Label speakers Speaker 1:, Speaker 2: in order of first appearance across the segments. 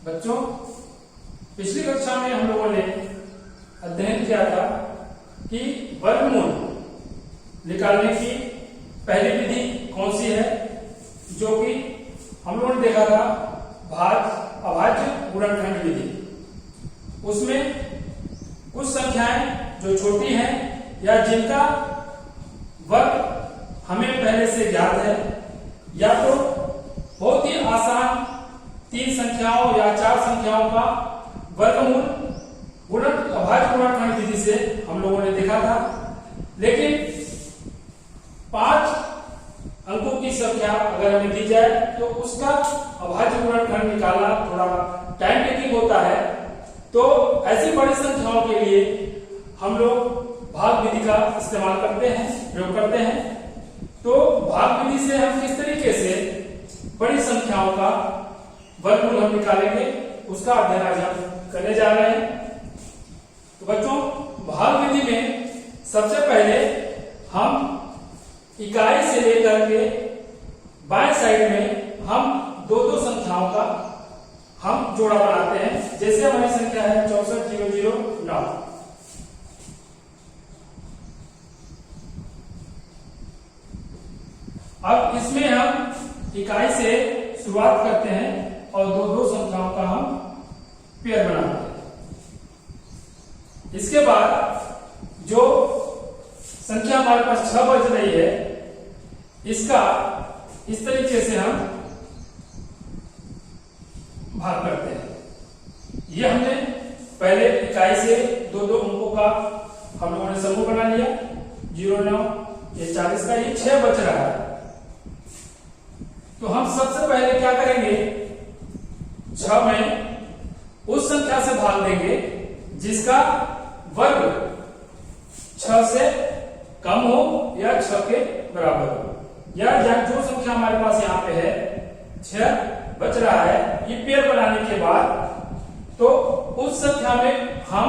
Speaker 1: बच्चों, पिछली कक्षा में हम लोगों ने अध्ययन किया था कि वर्गमूल निकालने की पहली विधि कौन सी है, जो कि हम लोगों ने देखा था अभाज्य गुणनखंड विधि। उसमें कुछ संख्याएं जो छोटी हैं या जिनका वर्ग हमें पहले से ज्ञात है, या तो बहुत ही आसान 3 संख्याओं या 4 संख्याओं का वर्गमूल अभाज्य गुणनखंड विधि से हम लोगों ने देखा था। लेकिन 5 अंकों की संख्या अगर हमें दी जाए तो उसका अभाज्य गुणनखंड निकालना थोड़ा टाइम टेकिंग होता है। तो ऐसी बड़ी संख्याओं के लिए हम लोग भाग विधि का इस्तेमाल करते हैं, प्रयोग करते हैं। तो भाग विधि से हम किस तरीके से बड़ी संख्याओं का वर्गमूल हम निकालेंगे, उसका अध्ययन आज हम करने जा रहे हैं। तो बच्चों, भाग विधि में सबसे पहले हम इकाई से लेकर के बाएं साइड में हम 2-2 संख्याओं का हम जोड़ा बनाते हैं। जैसे हमारी संख्या है 64009। अब इसमें हम इकाई से शुरुआत करते हैं और 2-2 संख्याओं का हम पेयर बनाते हैं। इसके बाद जो संख्या हमारे पास 6 बच रही है, इसका इस तरीके से हम भाग करते हैं। ये हमने पहले इकाई से 2-2 अंकों का हम लोगों ने समूह बना लिया। 09, ये 40 का, ये 6 बच रहा है। तो हम सबसे पहले क्या करेंगे, 6 में उस संख्या से भाग देंगे जिसका वर्ग 6 से कम हो या 6 के बराबर हो, या जो संख्या हमारे पास यहाँ पे है 6 बच रहा है। ये पेयर बनाने के बाद तो उस संख्या में हम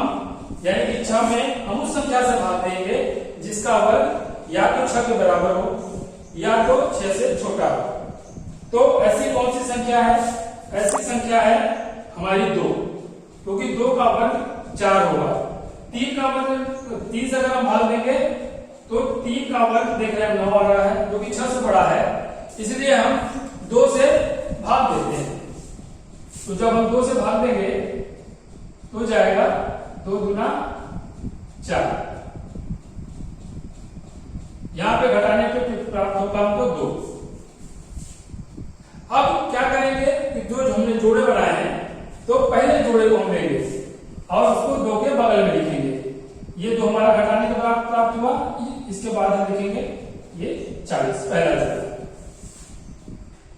Speaker 1: यानी कि 6 में हम उस संख्या से भाग देंगे जिसका वर्ग या तो 6 के बराबर हो या तो 6 से छोटा हो। तो ऐसी कौन सी संख्या है? ऐसी संख्या है हमारी 2, क्योंकि 2 का वर्ग 4 होगा। 3 का वर्ग 3 से अगर हम भाग देंगे तो 3 का वर्ग देख रहे हैं 9 आ रहा है, जो कि 6 से बड़ा है, इसलिए हम 2 से भाग देते हैं। तो जब हम 2 से भाग देंगे तो जाएगा 2 दूना 4। यहां पे घटाने पे प्राप्त होगा हमको 2। अब क्या करेंगे कि जो हमने जोड़े बनाए हैं, तो पहले जोड़े को हम लेंगे और उसको 2 के बगल में लिखेंगे। ये 2 हमारा घटाने के बाद प्राप्त हुआ, इसके बाद हम लिखेंगे ये 40, पहला जोड़ा।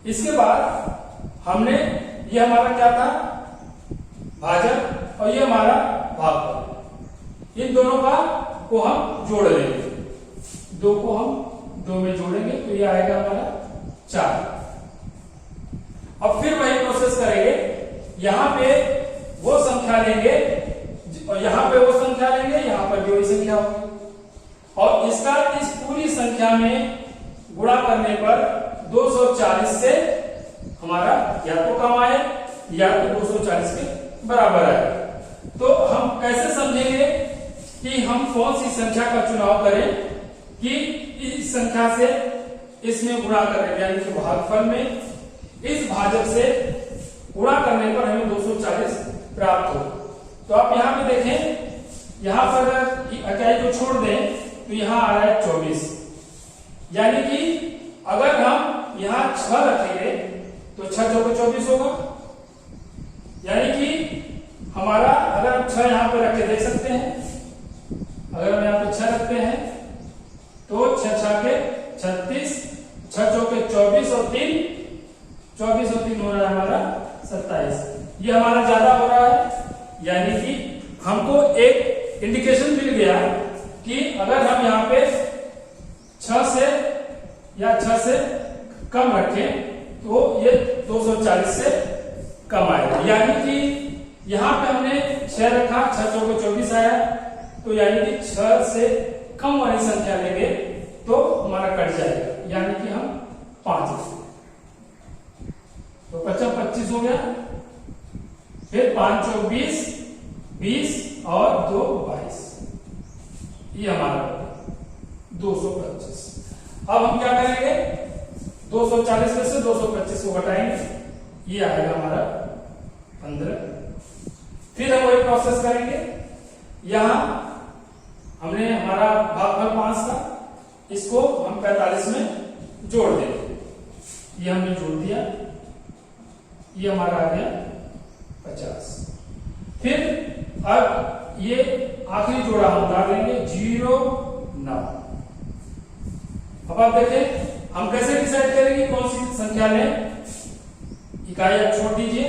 Speaker 1: इसके बाद हमने ये हमारा क्या था, भाजक, और ये हमारा भागफल। इन दोनों का को हम जोड़ लेंगे। 2 को हम 2 में जोड़ेंगे तो ये आएगा हमारा 4। अब फिर वही प्रोसेस करेंगे। यहां पे वो संख्या लेंगे और यहां पे वो संख्या लेंगे, यहां पर भी वही संख्या होगी, और इसका इस पूरी संख्या में गुणा करने पर 240 से हमारा या तो कम आए या तो 240 के बराबर आए। तो हम कैसे समझेंगे कि हम कौन सी संख्या का चुनाव करें कि इस संख्या से इसमें गुणा करें, यानी कि भागफल में इस भाजक से गुणा करने पर हमें 240 प्राप्त हो। तो आप यहां पे देखें, यहां पर अगर इकाई को छोड़ दें तो यहां आ रहा है 24, यानी कि अगर हम यहां 6 रखेंगे तो 6 चौके 24 होगा। यानी कि हमारा अगर हम 6 यहां पे रख के देख सकते हैं, अगर हम यहां पे 6 रखते हैं तो 6 के 36, 6 चौके 24 और 3 24 और 3 हो रहा है हमारा 27। ये हमारा ज्यादा हो रहा है, यानी कि हमको एक इंडिकेशन मिल गया कि अगर हम यहाँ पे 6 से या 6 से कम रखें तो ये 240 से कम आएगा। यानी कि यहाँ पे हमने 6 रखा, 6 चौके 24 आया, तो यानी कि 6 से कम वाली संख्या लेंगे तो हमारा कट जाएगा, यानी कि हम 5 तो 25 हो गया। 225। अब हम क्या करेंगे, 240 में से 225 को घटाएंगे, ये आएगा हमारा 15। फिर हम वही प्रोसेस करेंगे, यहां हमने हमारा भागफल 5 था, इसको हम 45 में जोड़ देंगे, ये हमने जोड़ दिया, ये हमारा आ गया 50। फिर अब ये आखिरी जोड़ा हम उतार लेंगे 0 9। अब आप देखें हम कैसे डिसाइड करेंगे कौन सी संख्या लें। इकाई आप छोड़ दीजिए,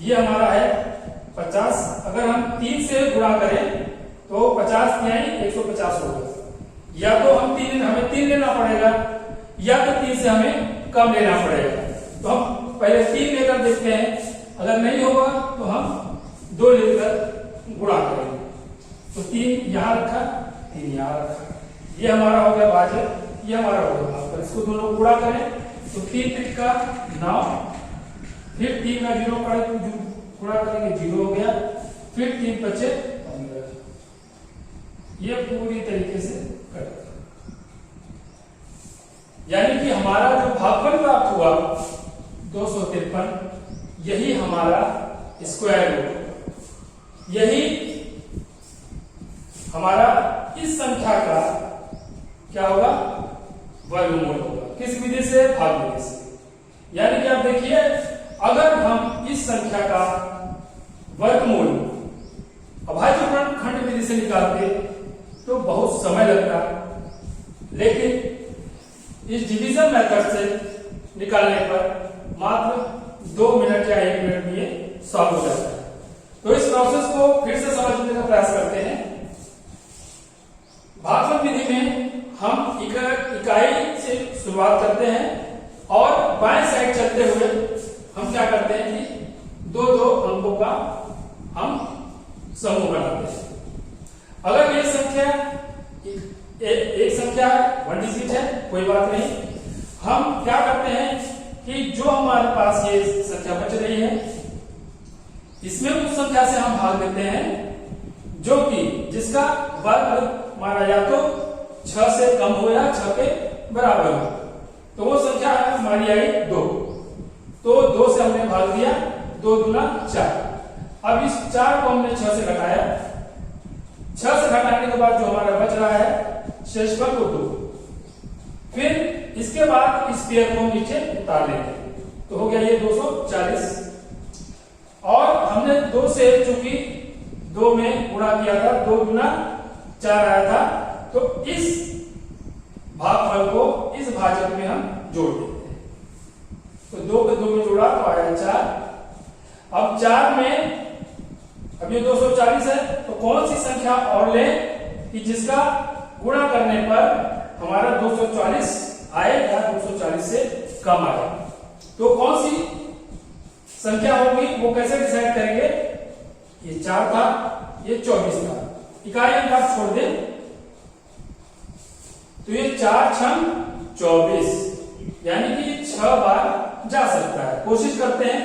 Speaker 1: ये हमारा है 50, अगर हम 3 से गुणा करें तो 50 यानी 150 होगा। या तो हमें 3 लेना पड़ेगा, या तो 3 से हमें कम लेना पड़ेगा। तो हम पहले 3 लेकर देखते हैं, अगर नहीं होगा तो हम 2 लेकर गुणा करेंगे। तो 3 यहां रखा, 3 यहां रखा, ये हमारा हो गया भाजक, ये हमारा हो गया भागफल। इसको दोनों को गुणा करें तो 3 3 का 9, फिर 3 का 0 गुणा करेंगे 0 हो गया, फिर 3 बचे 15। ये पूरी तरीके से कट, यानी कि हमारा जो भागफल प्राप्त हुआ 253, यही हमारा स्क्वायर रूट, यही हमारा इस संख्या का क्या होगा, वर्गमूल होगा। किस विधि से, भाग विधि से। यानी कि आप देखिए, अगर हम इस संख्या का वर्गमूल अभाज्य खंड विधि से निकालते तो बहुत समय लगता, लेकिन इस डिवीजन मेथड से निकालने पर मात्र 2 मिनट या 1 मिनट में ये सॉल्व हो जाता है। तो इस प्रोसेस को फिर से समझने का प्रयास करते हैं। भागफल विधि में हम इकाई से शुरुआत करते हैं और बाएं साइड चलते हुए हम क्या करते हैं कि 2-2 अंकों का हम समूह बनाते हैं। अगर ये संख्या एक संख्या 1 डिजिट है, कोई बात नहीं, हम क्या करते हैं कि जो हमारे पास ये संख्या बच रही है, इसमें उस संख्या से हम भाग देते हैं जो कि जिसका वर्ग हमारा या तो 6 से कम हो या 6 के बराबर हो। तो वो संख्या हमारी आई 2, तो 2 से हमने भाग दिया, 2 दूना 4। अब इस 4 को हमने 6 से घटाया, 6 से घटाने के बाद जो हमारा बच रहा है शेषफल को 2। फिर इसके बाद इस पेयर को नीचे उतार लेंगे, तो हो गया ये 240। और हमने 2 से चूंकि 2 में गुणा किया था, 2 गुना 4 आया था, तो इस भागफल को इस भाजक में हम जोड़ देते हैं। तो 2 को 2 में जोड़ा तो आया 4। अब 4 में अब ये 240 है, तो कौन सी संख्या और ले कि जिसका गुणा करने पर हमारा 240 आए या 240 से कम आए। तो कौन सी संख्या होगी वो कैसे डिसाइड करेंगे। ये 4 था, ये 24 था, इकाई अंक आप छोड़ दें तो ये 4 छम 24, यानी कि 6 बार जा सकता है। कोशिश करते हैं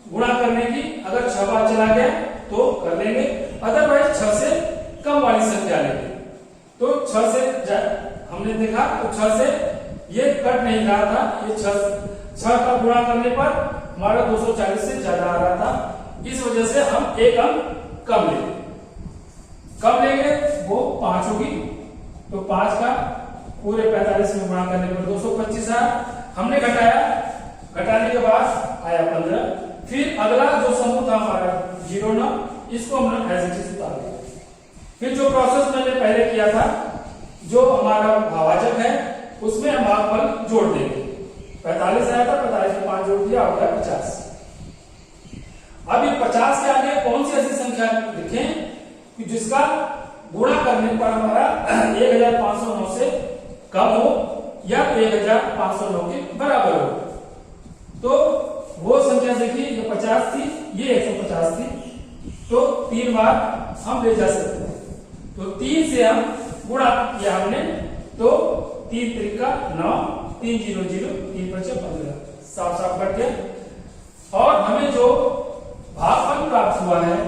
Speaker 1: गुणा करने की, अगर 6 बार चला गया तो कर लेंगे, अदरवाइज 6 से कम वाली संख्या लेंगे। तो 6 से हमने देखा तो 6 से ये कट नहीं रहा था, ये 6 का गुणा करने पर हमारा 240 से ज्यादा आ रहा था, इस वजह से हम एक अंक कम लेंगे, वो 5 होगी। तो 5 का पूरे 45 में गुणा करने पर 225 आया, हमने घटाया, घटाने के बाद आया 15। फिर अगला जो समूह था हमारा 0 9, इसको हमने ऐसे चीज उतार दिया। फिर जो प्रोसेस मैंने पहले किया था, जो हमारा भावाचक है उसमें हम भागफल जोड़ देंगे। 45 आया था, 45 में 5 जोड़ दिया, हो गया 50। अब ये 50 के आगे कौन सी ऐसी संख्या लिखें कि जिसका गुणा करने पर हमारा 1509 से कम हो या 1509 के बराबर हो। तो वो संख्या देखिए, ये 50 थी, ये 150 थी, तो 3 बार हम ले जा सकते हैं। तो 3 से हम गुणा किया हमने, तो 3 3 का 9, 3 0 0, 3 5 15, साफ साफ कट गया। और हमें जो भागफल प्राप्त हुआ है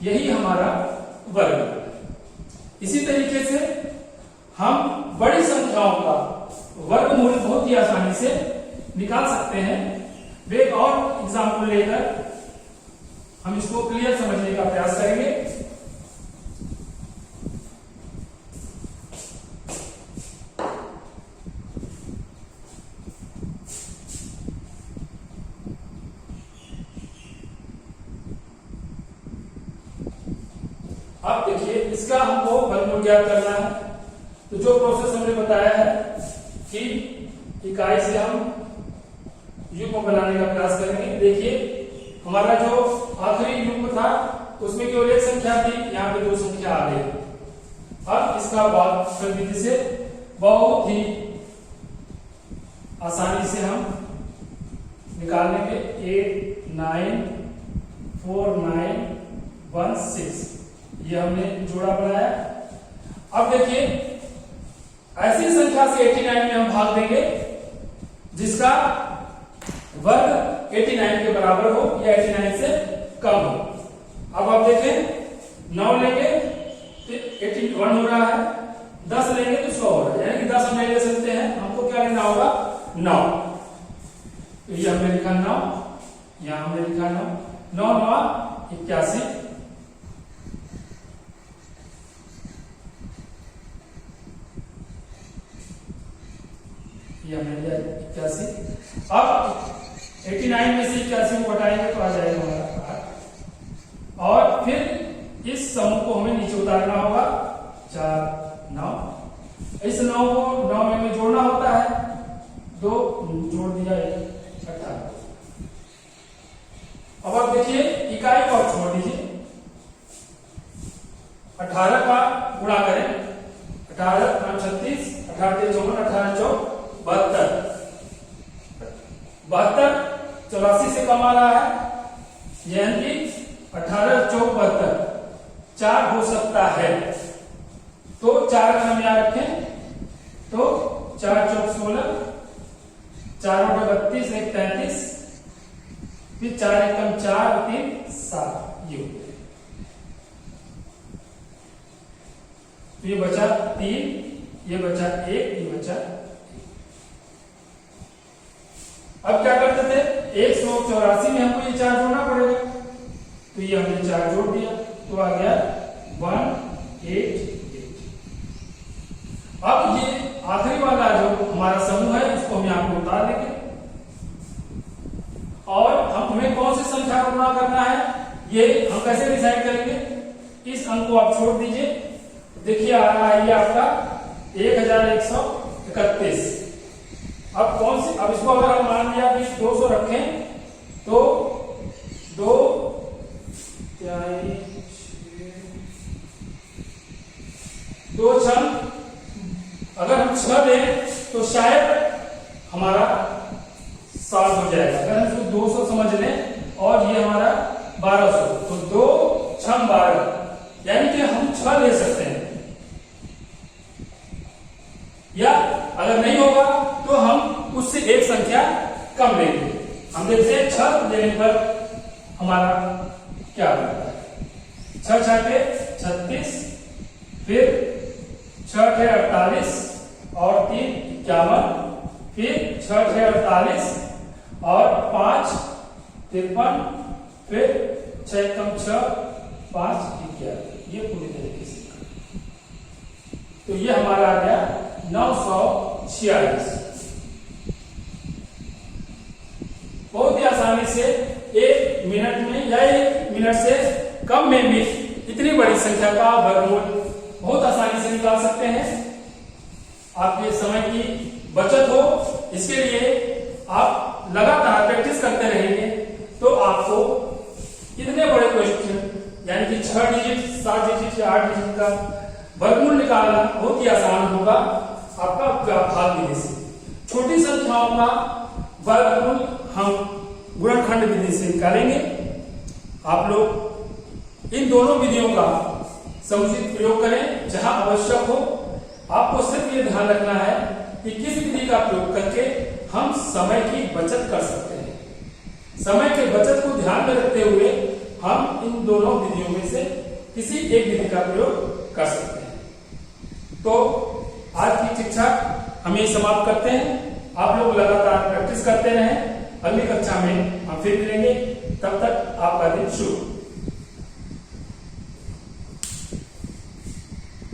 Speaker 1: यही हमारा वर्ग। इसी तरीके से हम बड़ी संख्याओं का वर्गमूल बहुत ही आसानी से निकाल सकते हैं। एक और एग्जाम्पल लेकर हम इसको क्लियर समझने का प्रयास करेंगे। अब देखिए, इसका हमको वर्गमूल ज्ञात करना है। तो जो प्रोसेस हमने बताया है कि इकाई से हम युग्म बनाने का प्रयास करेंगे। देखिए, हमारा जो आखिरी युग्म था उसमें केवल एक संख्या थी, यहाँ पे दो संख्या आ गई। अब इसका भागफल विधि से बहुत ही आसानी से हम निकाल लेंगे। 8 9 4 9 1 6 ये हमने जोड़ा बनाया। अब देखिए, ऐसी संख्या से 89 में हम भाग देंगे जिसका वर्ग 89 के बराबर हो या 89 से कम हो। अब आप देखें, 9 लेंगे तो 81 हो रहा है, 10 लेंगे तो 100 हो रहा है, यानी कि 10 हम नहीं ले सकते हैं, हमको क्या लेना होगा 9। तो ये हमने लिखा 9, यहां हमने लिखा 9, 9 9 81, ये हमने लिया 81। अब 89 में से 81 को घटाएंगे तो आ जाएगा हमारा 8। और फिर इस समूह को हमें नीचे उतारना होगा, 4 9। इस 9 को 9 में जोड़ना होता है, 2 जोड़ दिया 18। अब आप देखिए, इकाई को आप छोड़ दीजिए, 18 का गुणा करें, 18 36, 18 54, 18 4 72, 72 84 से कम आ रहा है, यानी कि 18 4 72, 4 हो सकता है। तो 4 अगर हम यहाँ रखें तो 4 4 16, 4 32, 1 33, फिर 4 1 4, 3 7, ये तो ये बचा 3, ये बचा 1, ये बचा 1। अब क्या करते थे, 184 में हमको ये 4 जोड़ना पड़ेगा, तो ये हमने 4 जोड़ दिया तो आ गया 188। अब ये आखिरी वाला जो हमारा समूह है इसको हम यहाँ पे उतार देंगे और हमें कौन सी संख्या को गुणा करना है ये हम कैसे डिसाइड करेंगे। इस अंक को आप छोड़ दीजिए, देखिए आ रहा है ये आपका 1131। अब कौन सी, अब इसको अगर हम मान लिया कि 200 रखें तो 2 6, अगर हम 6 दें तो शायद हमारा 7 हो जाएगा। अगर हम इसको 200 समझ लें और ये हमारा 1200, तो 2 6 12, यानी कि हम 6 ले सकते हैं। या अगर नहीं होगा तो हम उससे एक संख्या कम लेंगे। हम देखते हैं 6 लेने पर हमारा क्या बनता है। 6 6 के 36, फिर 6 6 48 और 3 51, फिर 6 6 48 और 5 53, फिर 6 कम 6 5 11, ये पूरी तरीके से। तो ये हमारा आ गया 946। बहुत ही आसानी से 1 मिनट में या 1 मिनट से कम में भी इतनी बड़ी संख्या का वर्गमूल बहुत आसानी से निकाल सकते हैं। आपके समय की बचत हो, इसके लिए आप लगातार प्रैक्टिस करते रहेंगे तो आपको इतने बड़े क्वेश्चन यानी कि 6 डिजिट 7 डिजिट या 8 डिजिट का वर्गमूल निकालना बहुत ही आसान होगा आपका भाग विधि से। छोटी संख्याओं का वर्गमूल हम गुणनखंड विधि से निकालेंगे। आप लोग इन दोनों विधियों का समुचित प्रयोग करें जहां आवश्यक हो। आपको सिर्फ ये ध्यान रखना है कि किस विधि का प्रयोग करके हम समय की बचत कर सकते हैं। समय के बचत को ध्यान में रखते हुए हम इन दोनों विधियों में से किसी एक विधि का प्रयोग कर सकते हैं। तो हम यही समाप्त करते हैं। आप लोग लगातार प्रैक्टिस करते रहें। अगली कक्षा में हम फिर मिलेंगे। तब तक आपका दिन शुभ।